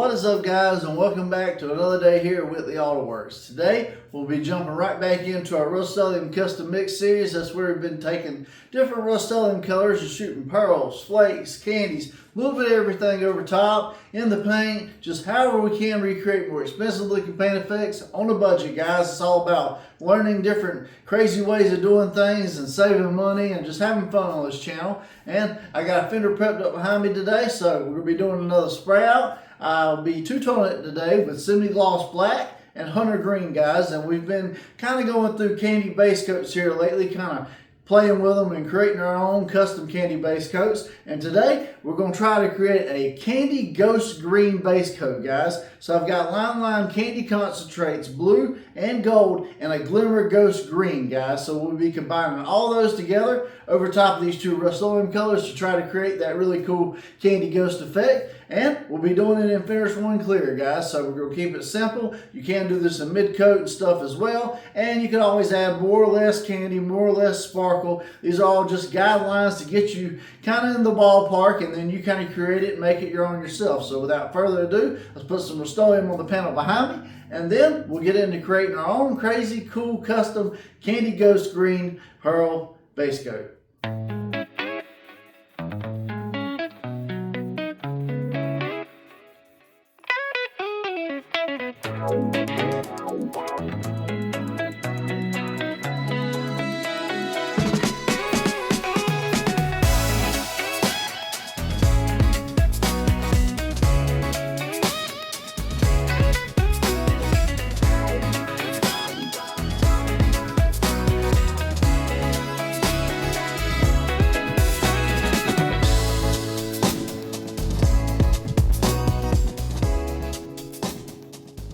What is up, guys, and welcome back to another day here at Whitley Auto Works. Today we'll be jumping right back into our RUSTOLEUM custom mix series. That's where we've been taking different RUSTOLEUM colors and shooting pearls, flakes, candies, a little bit of everything over top in the paint, just however we can recreate more expensive looking paint effects on a budget, guys. It's all about learning different crazy ways of doing things and saving money and just having fun on this channel. And I got a fender prepped up behind me today, so we're going to be doing another spray out. I'll be two-toning it today with semi-gloss black and hunter green, guys, and we've been kind of going through candy base coats here lately, kind of playing with them and creating our own custom candy base coats. And today we're going to try to create a candy ghost green base coat, guys. So I've got Lime candy concentrates, blue and gold, and a glimmer ghost green, guys. So we'll be combining all those together over top of these two RUSTOLEUM colors to try to create that really cool candy ghost effect. And we'll be doing it in Finish One Clear, guys. So we're going to keep it simple. You can do this in mid-coat and stuff as well. And you can always add more or less candy, more or less sparkle. These are all just guidelines to get you kind of in the ballpark, and then you kind of create it and make it your own yourself. So without further ado, let's put some RUSTOLEUM on the panel behind me, and then we'll get into creating our own crazy, cool, custom candy ghost green pearl base coat.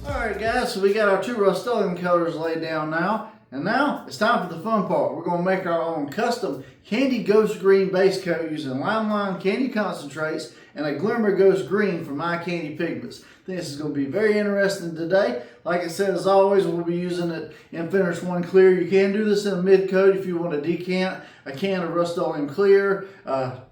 Alright, guys, so we got our two RUSTOLEUM colors laid down now, and now it's time for the fun part. We're going to make our own custom candy ghost green base coat using Lime candy concentrates and a glimmer ghost green from My Candy Pigments. I think this is going to be very interesting today. Like I said, as always, we'll be using it in Finish One Clear. You can do this in a mid-coat if you want to decant a can of RUSTOLEUM clear.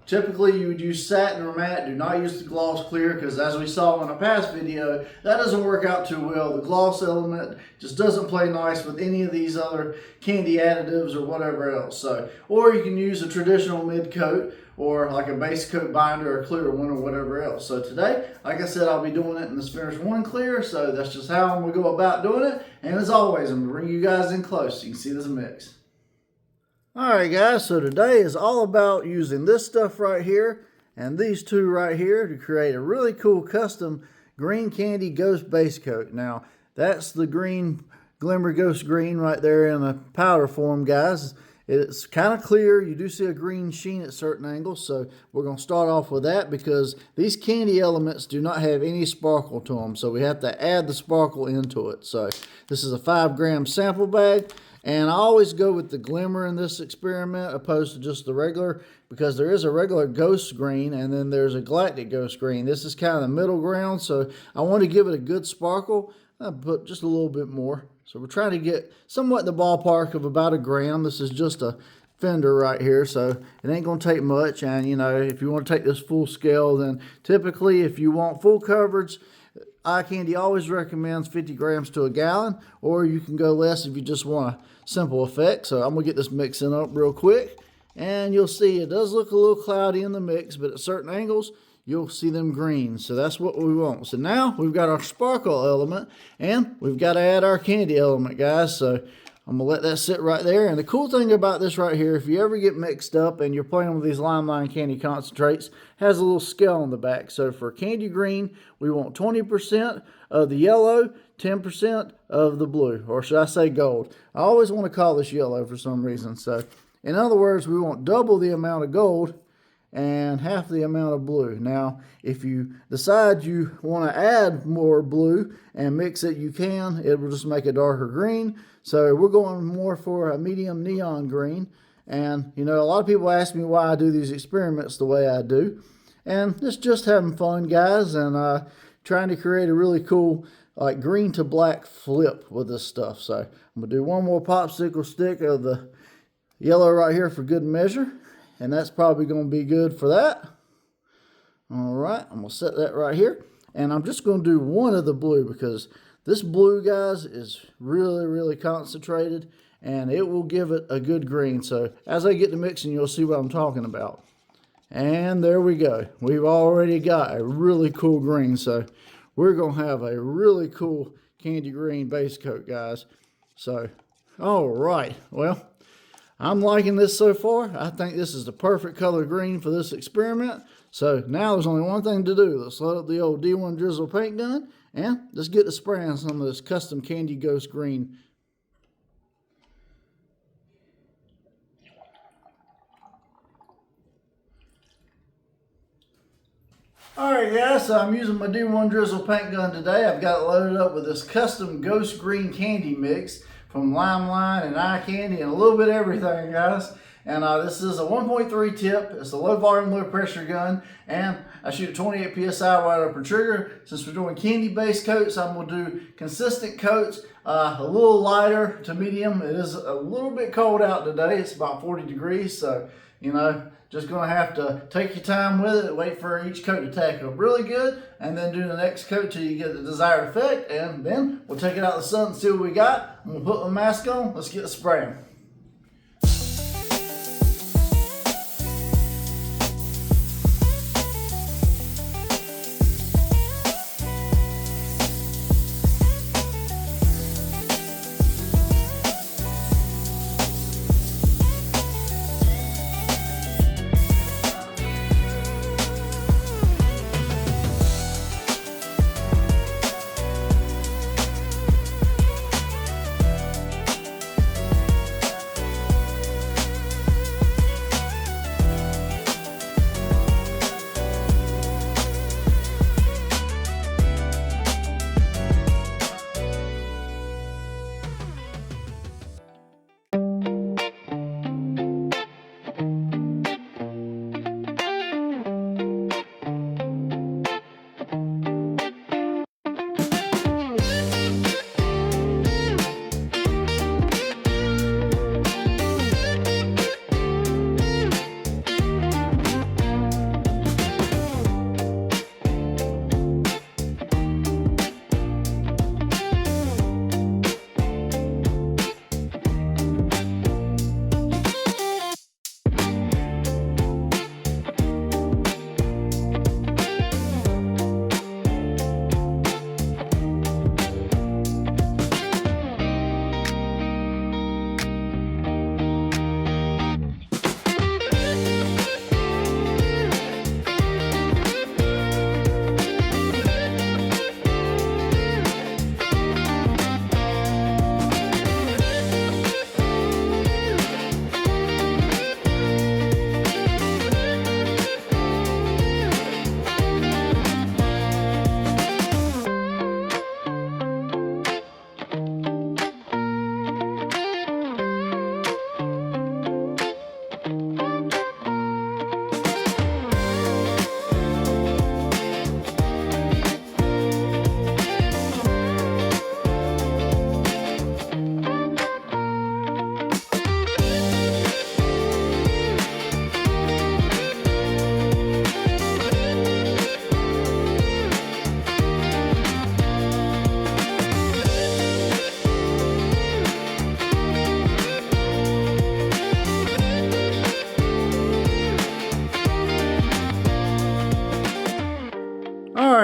Typically, you would use satin or matte. Do not use the gloss clear, because as we saw in a past video, that doesn't work out too well. The gloss element just doesn't play nice with any of these other candy additives or whatever else. So, or you can use a traditional mid-coat, or like a base coat binder or clear one or whatever else. So today, like I said, I'll be doing it in this Finish One Clear, so that's just how I'm going to go about doing it. And as always, I'm going to bring you guys in close so you can see this mix. Alright, guys, so today is all about using this stuff right here and these two right here to create a really cool custom green candy ghost base coat. Now, that's the green glimmer ghost green right there in a powder form, guys. It's kind of clear. You do see a green sheen at certain angles, so we're going to start off with that because these candy elements do not have any sparkle to them, so we have to add the sparkle into it. So this is a 5-gram sample bag, and I always go with the glimmer in this experiment opposed to just the regular, because there is a regular ghost green and then there's a galactic ghost green. This is kind of the middle ground, so I want to give it a good sparkle. I put just a little bit more. So we're trying to get somewhat in the ballpark of about 1 gram. This is just a fender right here, so it ain't going to take much. And, you know, if you want to take this full scale, then typically if you want full coverage, Eye Candy always recommends 50 grams to a gallon, or you can go less if you just want a simple effect. So I'm going to get this mixing up real quick, and you'll see it does look a little cloudy in the mix, but at certain angles, you'll see them green. So that's what we want. So now we've got our sparkle element, and we've got to add our candy element, guys. So I'm going to let that sit right there. And the cool thing about this right here, if you ever get mixed up and you're playing with these Lime candy concentrates, has a little scale on the back. So for candy green, we want 20% of the yellow, 10% of the blue, or should I say gold. I always want to call this yellow for some reason. So in other words, we want double the amount of gold and half the amount of blue. Now, if you decide you want to add more blue and mix it, you can. It will just make a darker green. So we're going more for a medium neon green. And, you know, a lot of people ask me why I do these experiments the way I do. And it's just having fun, guys, and trying to create a really cool, like, green to black flip with this stuff. So I'm going to do one more popsicle stick of the yellow right here for good measure. And that's probably going to be good for that. All right, I'm going to set that right here. And I'm just going to do one of the blue because this blue, guys, is really, really concentrated and it will give it a good green. So as I get to mixing, you'll see what I'm talking about. And there we go. We've already got a really cool green. So we're going to have a really cool candy green base coat, guys. So, all right. Well, I'm liking this so far. I think this is the perfect color green for this experiment. So now there's only one thing to do. Let's load up the old D1 Drizzle paint gun and let's get to spraying some of this custom Candy Ghost Green. Alright guys, so I'm using my D1 Drizzle paint gun today. I've got it loaded up with this custom Ghost Green candy mix from Limelight and Eye Candy and a little bit of everything, guys. And this is a 1.3 tip. It's a low volume, low pressure gun. And I shoot 28 PSI right up per trigger. Since we're doing candy base coats, I'm going to do consistent coats, a little lighter to medium. It is a little bit cold out today. It's about 40 degrees. So, you know, just going to have to take your time with it. Wait for each coat to tack up really good. And then do the next coat till you get the desired effect. And then we'll take it out in the sun and see what we got. I'm going to put my mask on. Let's get spraying.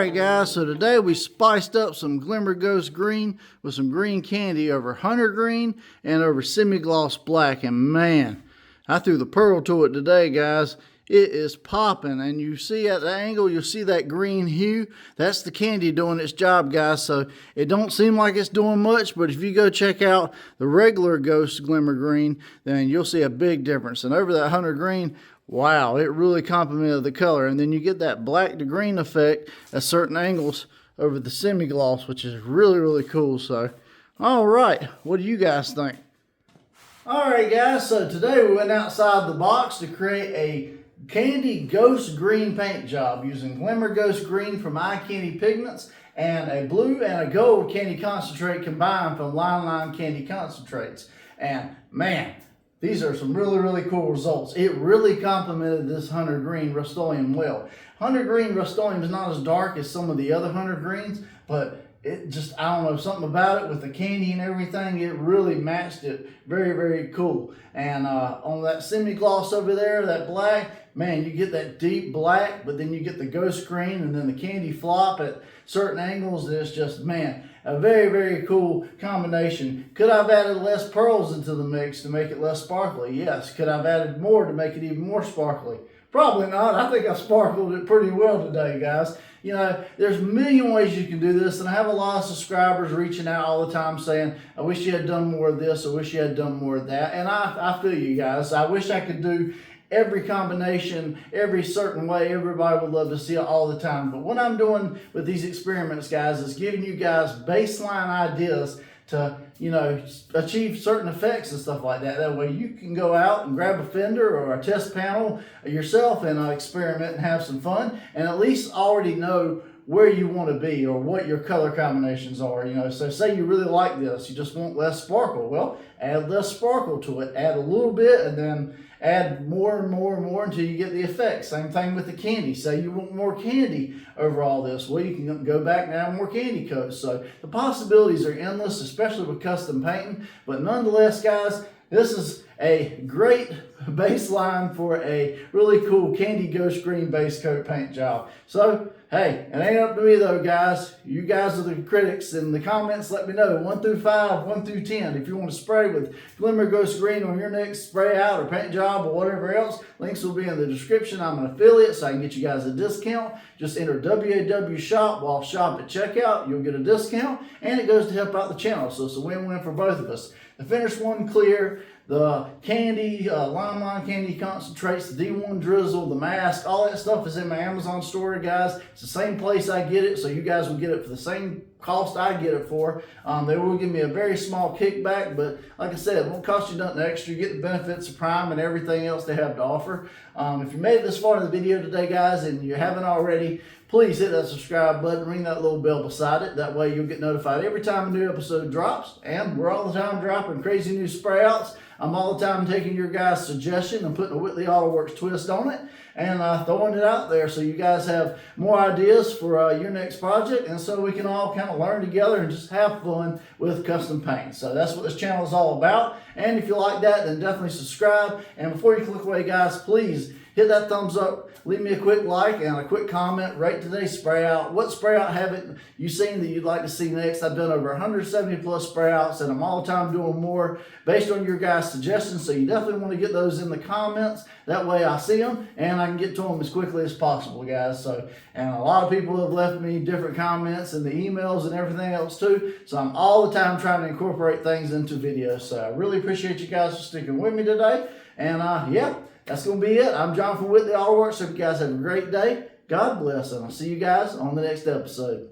Alright guys, so today we spiced up some Glimmer Ghost Green with some green candy over Hunter Green and over Semi-Gloss Black. And man, I threw the pearl to it today, guys. It is popping, and you see at the angle, you'll see that green hue. That's the candy doing its job, guys. So it don't seem like it's doing much, but if you go check out the regular Ghost Glimmer Green, then you'll see a big difference. And over that Hunter Green, wow, it really complemented the color. And then you get that black to green effect at certain angles over the semi-gloss, which is really, really cool. So, all right, what do you guys think? All right, guys, so today we went outside the box to create a Candy Ghost Green paint job using Glimmer Ghost Green from Eye Candy Pigments and a blue and a gold candy concentrate combined from Limelight Candy Concentrates. And man, these are some really, really cool results. It really complemented this hunter green Rust-Oleum well. Hunter green Rust-Oleum is not as dark as some of the other hunter greens, but it just, I don't know, something about it with the candy and everything, it really matched it. Very, very cool. And on that semi-gloss over there, that black, man, you get that deep black, but then you get the ghost green and then the candy flop at certain angles. It's just, man, a very, very cool combination. Could I have added less pearls into the mix to make it less sparkly? Yes. Could I have added more to make it even more sparkly? Probably not. I think I sparkled it pretty well today, guys. You know, there's a million ways you can do this, and I have a lot of subscribers reaching out all the time saying, I wish you had done more of this, I wish you had done more of that, and I feel you guys. I wish I could do every combination, every certain way. Everybody would love to see it all the time, but what I'm doing with these experiments, guys, is giving you guys baseline ideas to, you know, achieve certain effects and stuff like that. That way you can go out and grab a fender or a test panel yourself and experiment and have some fun, and at least already know where you want to be or what your color combinations are. You know, so say you really like this, you just want less sparkle. Well, add less sparkle to it, add a little bit, and then add more and more and more until you get the effect. Same thing with the candy. Say you want more candy over all this. Well, you can go back and add more candy coats. So the possibilities are endless, especially with custom painting. But nonetheless, guys, this is a great baseline for a really cool candy ghost green base coat paint job. So, hey, it ain't up to me though, guys. You guys are the critics. In the comments, let me know 1 through 5, 1 through 10. If you want to spray with Glimmer Ghost Green on your next spray out or paint job or whatever else, links will be in the description. I'm an affiliate, so I can get you guys a discount. Just enter WAW Shop while shop at checkout. You'll get a discount, and it goes to help out the channel. So it's a win-win for both of us. The finished one clear, the candy, limelight candy concentrates, the D1 drizzle, the mask, all that stuff is in my Amazon store, guys. It's the same place I get it, so you guys will get it for the same cost I get it for. They will give me a very small kickback, but like I said, it won't cost you nothing extra. You get the benefits of Prime and everything else they have to offer. If you made it this far in the video today, guys, and you haven't already, please hit that subscribe button, ring that little bell beside it. That way you'll get notified every time a new episode drops. And we're all the time dropping crazy new spray outs. I'm all the time taking your guys' suggestion and putting a Whitley Auto Works twist on it and throwing it out there so you guys have more ideas for your next project, and so we can all kind of learn together and just have fun with custom paint. So that's what this channel is all about. And if you like that, then definitely subscribe. And before you click away, guys, please hit that thumbs up, leave me a quick like and a quick comment, rate today's spray out. What spray out haven't you seen that you'd like to see next? I've done over 170 plus spray outs, and I'm all the time doing more based on your guys' suggestions, so you definitely want to get those in the comments. That way I see them and I can get to them as quickly as possible, guys. So, and a lot of people have left me different comments in the emails and everything else too, so I'm all the time trying to incorporate things into videos. So I really appreciate you guys for sticking with me today, and yeah, that's going to be it. I'm John from Whitley Auto Works. Hope you guys have a great day. God bless, and I'll see you guys on the next episode.